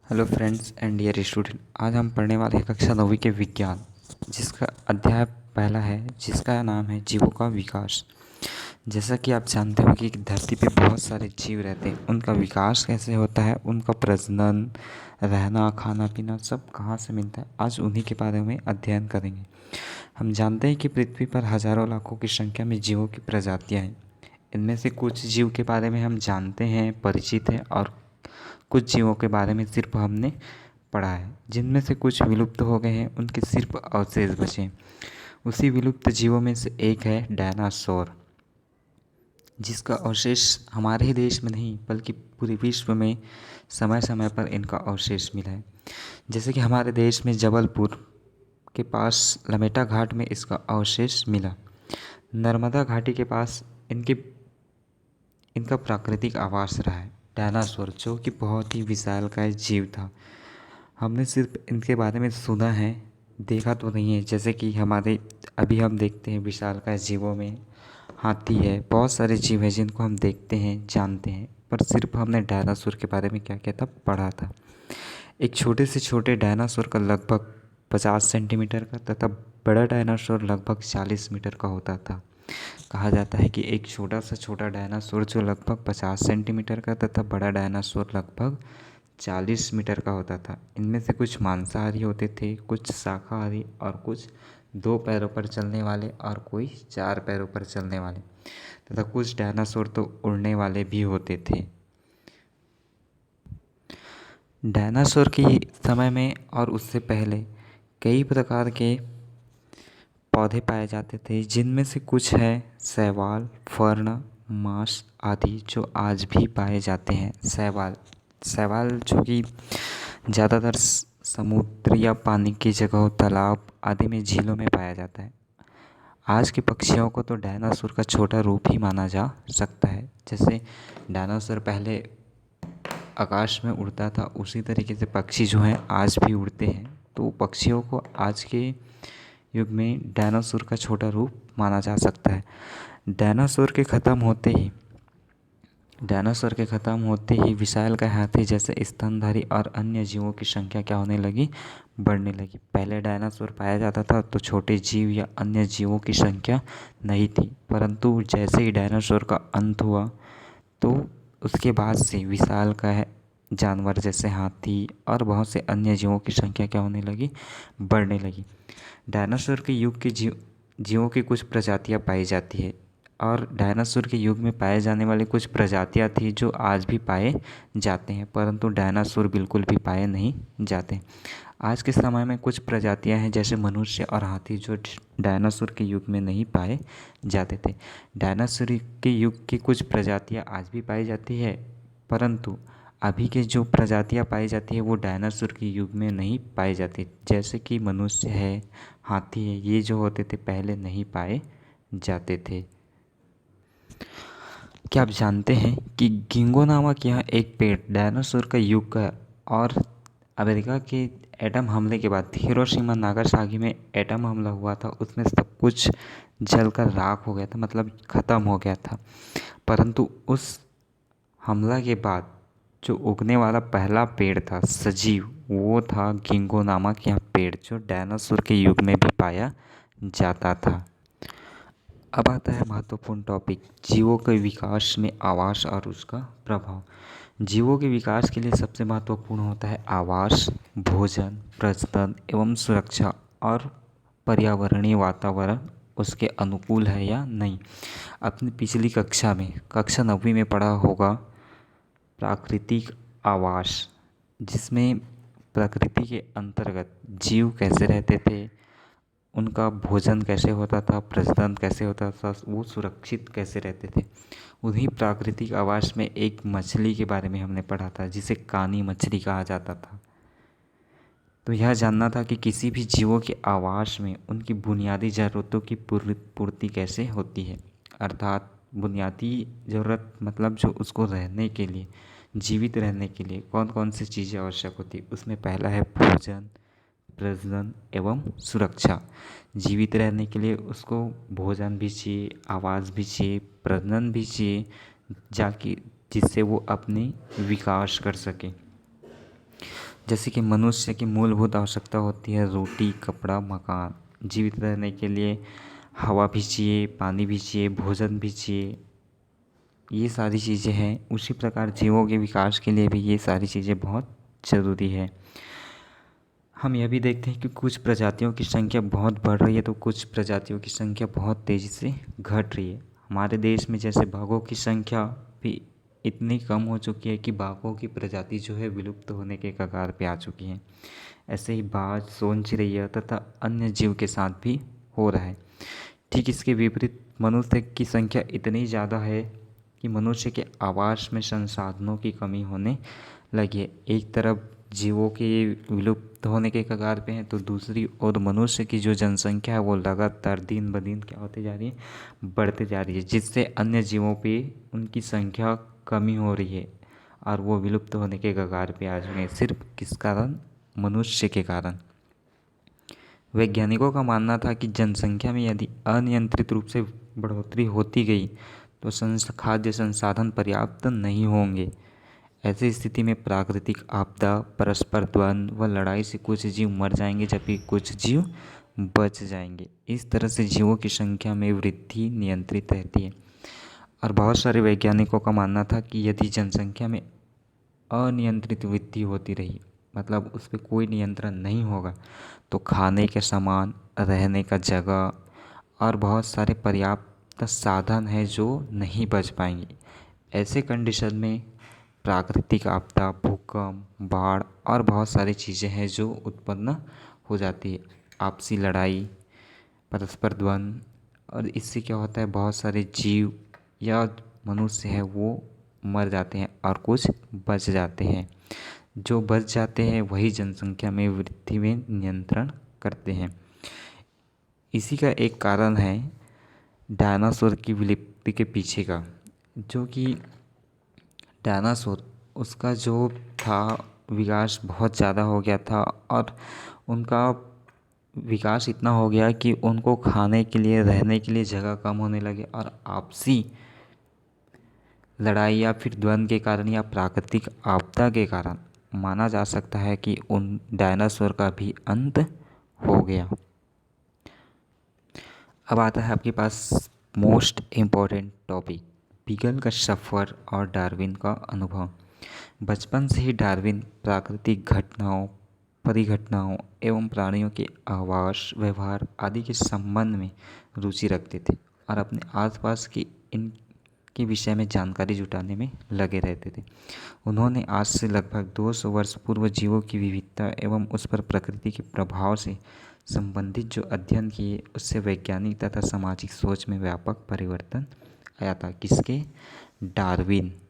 Hello friends and dear student. आज हम पढ़ने वाले हैं कक्षा 9वीं के विज्ञान, जिसका अध्याय पहला है, जिसका नाम है जीवों का विकास। जैसा कि आप जानते हो कि धरती पे बहुत सारे जीव रहते हैं, उनका विकास कैसे होता है, उनका प्रजनन, रहना, खाना पीना सब कहाँ से मिलता है, आज उन्हीं के बारे में अध्ययन करेंगे। हम जानते हैं कि पृथ्वी पर हज़ारों लाखों की संख्या में जीवों की प्रजातियाँ हैं। इनमें से कुछ जीव के बारे में हम जानते हैं, परिचित हैं, और कुछ जीवों के बारे में सिर्फ हमने पढ़ा है। जिनमें से कुछ विलुप्त हो गए हैं, उनके सिर्फ अवशेष बचे हैं। उसी विलुप्त जीवों में से एक है डायनासोर, जिसका अवशेष हमारे ही देश में नहीं बल्कि पूरे विश्व में समय समय पर इनका अवशेष मिला है। जैसे कि हमारे देश में जबलपुर के पास लमेटा घाट में इसका अवशेष मिला। नर्मदा घाटी के पास इनका प्राकृतिक आवास रहा है। डायनासोर जो कि बहुत ही विशालकाय जीव था। हमने सिर्फ इनके बारे में सुना है, देखा तो नहीं है। जैसे कि हमारे अभी हम देखते हैं विशालकाय जीवों में हाथी है, बहुत सारे जीव हैं जिनको हम देखते हैं, जानते हैं, पर सिर्फ हमने डायनासोर के बारे में क्या क्या था पढ़ा था। एक छोटे से छोटे डायनासोर का लगभग 50 सेंटीमीटर का तथा बड़ा डायनासोर लगभग 40 मीटर का होता था। कहा जाता है कि एक छोटा सा छोटा डायनासोर जो लगभग 50 सेंटीमीटर का तथा बड़ा डायनासोर लगभग 40 मीटर का होता था। इनमें से कुछ मांसाहारी होते थे, कुछ शाकाहारी, और कुछ 2 पैरों पर चलने वाले और कोई 4 पैरों पर चलने वाले, तथा कुछ डायनासोर तो उड़ने वाले भी होते थे। डायनासोर के समय में और उससे पहले कई प्रकार के पौधे पाए जाते थे, जिनमें से कुछ है शैवाल, फर्ण, मांस आदि, जो आज भी पाए जाते हैं। शैवाल जो कि ज़्यादातर समुद्र या पानी की जगह, तालाब आदि में, झीलों में पाया जाता है। आज के पक्षियों को तो डायनासोर का छोटा रूप ही माना जा सकता है। जैसे डायनासोर पहले आकाश में उड़ता था, उसी तरीके से पक्षी जो हैं आज भी उड़ते हैं। तो पक्षियों को आज के युग में डायनासोर का छोटा रूप माना जा सकता है। डायनासोर के ख़त्म होते ही विशालकाय हाथी जैसे स्तनधारी और अन्य जीवों की संख्या क्या होने लगी, बढ़ने लगी। पहले डायनासोर पाया जाता था तो छोटे जीव या अन्य जीवों की संख्या नहीं थी, परंतु जैसे ही डायनासोर का अंत हुआ तो उसके बाद से विशालकाय जानवर जैसे हाथी और बहुत से अन्य जीवों की संख्या क्या होने लगी, बढ़ने लगी। डायनासोर के युग के जीवों की कुछ प्रजातियां पाई जाती है, और डायनासोर के युग में पाए जाने वाली कुछ प्रजातियां थी जो आज भी पाए जाते हैं, परंतु डायनासोर बिल्कुल भी पाए नहीं जाते। आज के समय में कुछ प्रजातियां हैं जैसे मनुष्य और हाथी, जो डायनासोर के युग में नहीं पाए जाते थे। डायनासोर के युग की कुछ प्रजातियां आज भी पाई जाती है, परंतु अभी के जो प्रजातियां पाई जाती है वो डायनासोर के युग में नहीं पाई जाती। जैसे कि मनुष्य है, हाथी है, ये जो होते थे पहले नहीं पाए जाते थे। क्या आप जानते हैं कि गिंगो नामक यह एक पेड़ डायनासोर का युग का, और अमेरिका के एटम हमले के बाद हिरोशिमा नागासाकी में एटम हमला हुआ था, उसमें सब कुछ जलकर राख हो गया था, मतलब ख़त्म हो गया था। परंतु उस हमला के बाद जो उगने वाला पहला पेड़ था सजीव, वो था गिंगो नामक यह पेड़, जो डायनासोर के युग में भी पाया जाता था। अब आता है महत्वपूर्ण टॉपिक, जीवों के विकास में आवास और उसका प्रभाव। जीवों के विकास के लिए सबसे महत्वपूर्ण होता है आवास, भोजन, प्रजनन एवं सुरक्षा, और पर्यावरणीय वातावरण उसके अनुकूल है या नहीं। अपनी पिछली कक्षा में, कक्षा 9वीं में पढ़ा होगा प्राकृतिक आवास, जिसमें प्रकृति के अंतर्गत जीव कैसे रहते थे, उनका भोजन कैसे होता था, प्रजनन कैसे होता था, वो सुरक्षित कैसे रहते थे। उन्हीं प्राकृतिक आवास में एक मछली के बारे में हमने पढ़ा था, जिसे कानी मछली कहा जाता था। तो यह जानना था कि किसी भी जीवों के आवास में उनकी बुनियादी ज़रूरतों की पूर्ति कैसे होती है। अर्थात बुनियादी ज़रूरत मतलब जो उसको रहने के लिए, जीवित रहने के लिए कौन कौन सी चीज़ें आवश्यक होती, उसमें पहला है भोजन, प्रजनन एवं सुरक्षा। जीवित रहने के लिए उसको भोजन भी चाहिए, आवास भी चाहिए, प्रजनन भी चाहिए, जाकि जिससे वो अपनी विकास कर सके। जैसे कि मनुष्य की मूलभूत आवश्यकता होती है रोटी, कपड़ा, मकान। जीवित रहने के लिए हवा भी चाहिए, पानी भी चाहिए, भोजन भी चाहिए। ये सारी चीज़ें हैं। उसी प्रकार जीवों के विकास के लिए भी ये सारी चीज़ें बहुत ज़रूरी है। हम यह भी देखते हैं कि कुछ प्रजातियों की संख्या बहुत बढ़ रही है तो कुछ प्रजातियों की संख्या बहुत तेज़ी से घट रही है। हमारे देश में जैसे बाघों की संख्या भी इतनी कम हो चुकी है कि बाघों की प्रजाति जो है विलुप्त होने के कगार पे आ चुकी है। ऐसे ही बाज, सोन चिड़ैया तथा अन्य जीव के साथ भी हो रहा है। ठीक इसके विपरीत मनुष्य की संख्या इतनी ज़्यादा है कि मनुष्य के आवास में संसाधनों की कमी होने लगी है। एक तरफ जीवों के विलुप्त होने के कगार पे हैं तो दूसरी ओर मनुष्य की जो जनसंख्या है वो लगातार दिन ब दिन क्या होती जा रही है, बढ़ते जा रही है, जिससे अन्य जीवों पे उनकी संख्या कमी हो रही है और वो विलुप्त होने के कगार पे आ चुके हैं। सिर्फ किस कारण? मनुष्य के कारण। वैज्ञानिकों का मानना था कि जनसंख्या में यदि अनियंत्रित रूप से बढ़ोतरी होती गई तो खाद्य संसाधन पर्याप्त नहीं होंगे। ऐसी स्थिति में प्राकृतिक आपदा, परस्पर द्वंद्व व लड़ाई से कुछ जीव मर जाएंगे जबकि कुछ जीव बच जाएंगे। इस तरह से जीवों की संख्या में वृद्धि नियंत्रित रहती है। और बहुत सारे वैज्ञानिकों का मानना था कि यदि जनसंख्या में अनियंत्रित वृद्धि होती रही, मतलब उस पर कोई नियंत्रण नहीं होगा, तो खाने के सामान, रहने का जगह और बहुत सारे पर्याप्त साधन हैं जो नहीं बच पाएंगे। ऐसे कंडीशन में प्राकृतिक आपदा, भूकंप, बाढ़ और बहुत सारी चीज़ें हैं जो उत्पन्न हो जाती है। आपसी लड़ाई, परस्पर द्वंद्व, और इससे क्या होता है, बहुत सारे जीव या मनुष्य है वो मर जाते हैं और कुछ बच जाते हैं। जो बच जाते हैं वही जनसंख्या में वृद्धि में नियंत्रण करते हैं। इसी का एक कारण है डायनासोर की विलुप्ति के पीछे का, जो कि डायनासोर उसका जो था विकास बहुत ज़्यादा हो गया था और उनका विकास इतना हो गया कि उनको खाने के लिए, रहने के लिए जगह कम होने लगे और आपसी लड़ाई या फिर द्वंद्व के कारण या प्राकृतिक आपदा के कारण माना जा सकता है कि उन डायनासोर का भी अंत हो गया। अब आता है आपके पास मोस्ट इम्पॉर्टेंट टॉपिक, बीगल का सफ़र और डार्विन का अनुभव। बचपन से ही डार्विन प्राकृतिक घटनाओं, परिघटनाओं एवं प्राणियों के आवास, व्यवहार आदि के संबंध में रुचि रखते थे और अपने आसपास की इनके विषय में जानकारी जुटाने में लगे रहते थे। उन्होंने आज से लगभग 200 वर्ष पूर्व जीवों की विविधता एवं उस पर प्रकृति के प्रभाव से संबंधित जो अध्ययन किए उससे वैज्ञानिक तथा सामाजिक सोच में व्यापक परिवर्तन आया था। किसके? Darwin,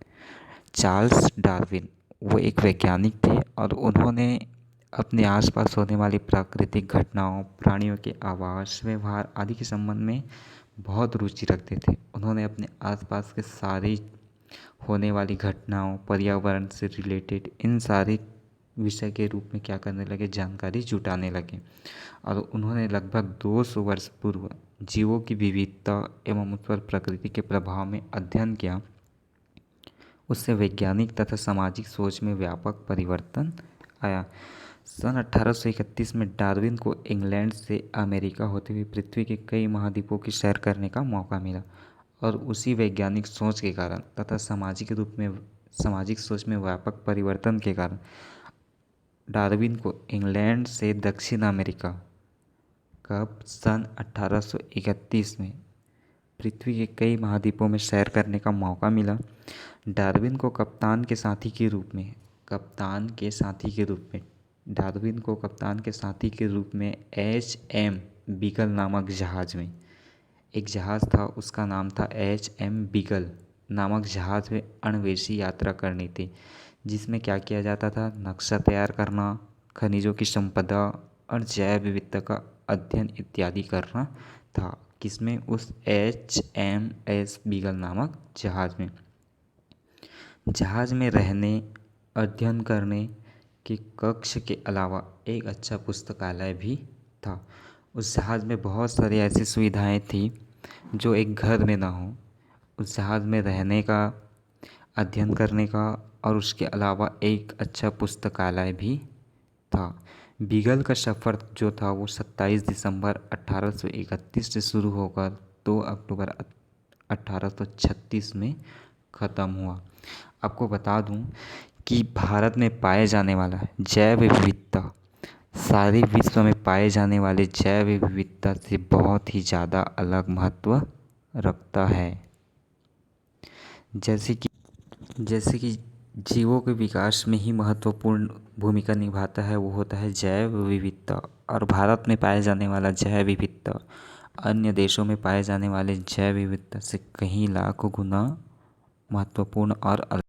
Charles Darwin. वो एक वैज्ञानिक थे और उन्होंने अपने आसपास होने वाली प्राकृतिक घटनाओं, प्राणियों के आवास, व्यवहार आदि के संबंध में बहुत रुचि रखते थे। उन्होंने अपने आसपास के सारी होने वाली घटनाओं, पर्यावरण से रिलेटेड इन सारे विषय के रूप में क्या करने लगे, जानकारी जुटाने लगे और उन्होंने लगभग 200 वर्ष पूर्व जीवों की विविधता एवं उस पर प्रकृति के प्रभाव में अध्ययन किया। उससे वैज्ञानिक तथा सामाजिक सोच में व्यापक परिवर्तन आया। सन 1831 में डार्विन को इंग्लैंड से अमेरिका होते हुए पृथ्वी के कई महाद्वीपों की सैर करने का मौका मिला और उसी वैज्ञानिक सोच के कारण तथा सामाजिक सोच में व्यापक परिवर्तन के कारण डार्विन को इंग्लैंड से दक्षिण अमेरिका कब? सन 1831 में पृथ्वी के कई महाद्वीपों में सैर करने का मौका मिला। डार्विन को कप्तान के साथी के रूप में डार्विन को कप्तान के साथी के रूप में HM बीगल नामक जहाज में, एक जहाज़ था उसका नाम था HM बीगल नामक जहाज़ में अन्वेषी यात्रा करनी थी, जिसमें क्या किया जाता था, नक्शा तैयार करना, खनिजों की संपदा और जैव विविधता का अध्ययन इत्यादि करना था। किसमें? उस HMS बीगल नामक जहाज़ में रहने, अध्ययन करने के कक्ष के अलावा एक अच्छा पुस्तकालय भी था। उस जहाज़ में बहुत सारी ऐसी सुविधाएं थी जो एक घर में ना हो। उस जहाज़ में रहने का, अध्ययन करने का और उसके अलावा एक अच्छा पुस्तकालय भी था। बीगल का सफ़र जो था वो 27 दिसंबर 1831 से शुरू होकर 2 अक्टूबर 1836 में ख़त्म हुआ। आपको बता दूं कि भारत में पाए जाने वाला जैव विविधता सारे विश्व में पाए जाने वाले जैव विविधता से बहुत ही ज़्यादा अलग महत्व रखता है। जैसे कि जीवों के विकास में ही महत्वपूर्ण भूमिका निभाता है, वो होता है जैव विविधता। और भारत में पाए जाने वाला जैव विविधता अन्य देशों में पाए जाने वाले जैव विविधता से कहीं लाखों गुना महत्वपूर्ण और अलग